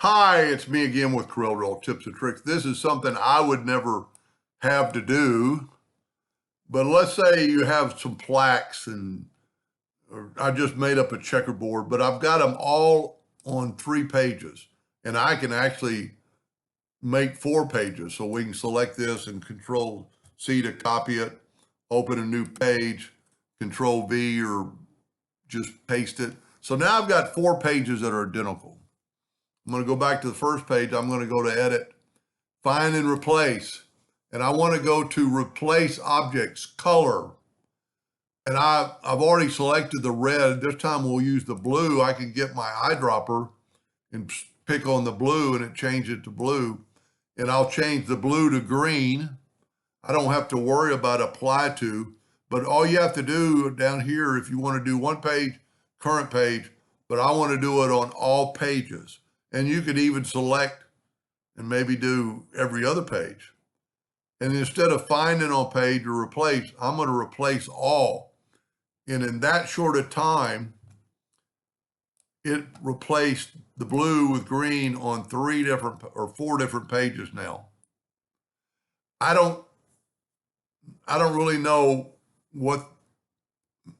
Hi, it's me again with Corel tips and tricks. This is something I would never have to do, but let's say you have some plaques and or I just made up a checkerboard, but I've got them all on 3 pages and I can actually make 4 pages. So we can select this and Control C to copy it, open a new page, Control V or just paste it. So now I've got 4 pages that are identical. I'm going to go back to the first page. I'm going to go to Edit, Find and Replace. And I want to go to Replace Objects, Color. And I've already selected the red. This time we'll use the blue. I can get my eyedropper and pick on the blue and it changes it to blue. And I'll change the blue to green. I don't have to worry about apply to, but all you have to do down here, if you want to do one page, current page, but I want to do it on all pages. And you could even select and maybe do every other page. And instead of finding on page or replace, I'm going to replace all. And in that short of time, it replaced the blue with green on 4 different pages now. I don't really know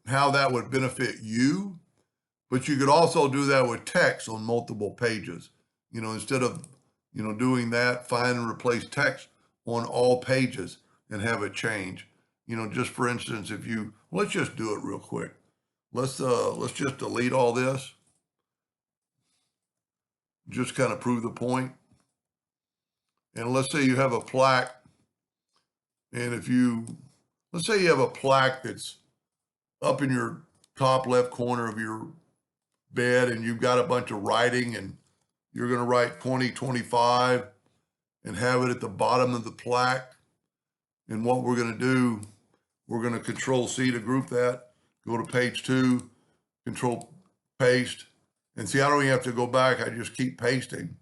how that would benefit you, but you could also do that with text on multiple pages. Instead of, doing that, find and replace text on all pages and have it change. Just for instance, let's just do it real quick. Let's just delete all this. Just kind of prove the point. And let's say you have a plaque. And let's say you have a plaque that's up in your top left corner of your bed and you've got a bunch of writing and you're going to write 2025 and have it at the bottom of the plaque. And what we're going to do, we're going to Control C to group that, go to page 2, Control paste. And see, I don't even have to go back. I just keep pasting.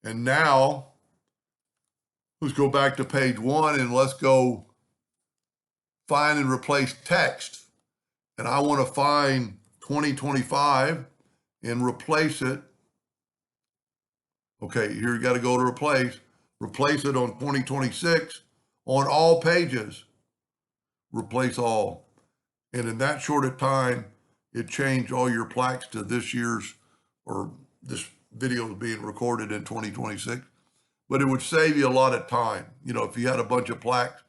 And now let's go back to page 1 and let's go find and replace text. And I want to find 2025 and replace it. Okay, here you got to go to replace it on 2026 on all pages, replace all. And in that short of time, it changed all your plaques to this year's, or this video is being recorded in 2026, but it would save you a lot of time. If you had a bunch of plaques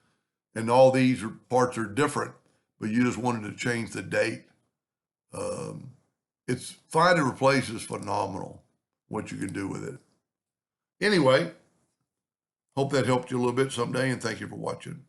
and all these parts are different, but you just wanted to change the date. It's find and replace is phenomenal, what you can do with it. Anyway, hope that helped you a little bit someday, and thank you for watching.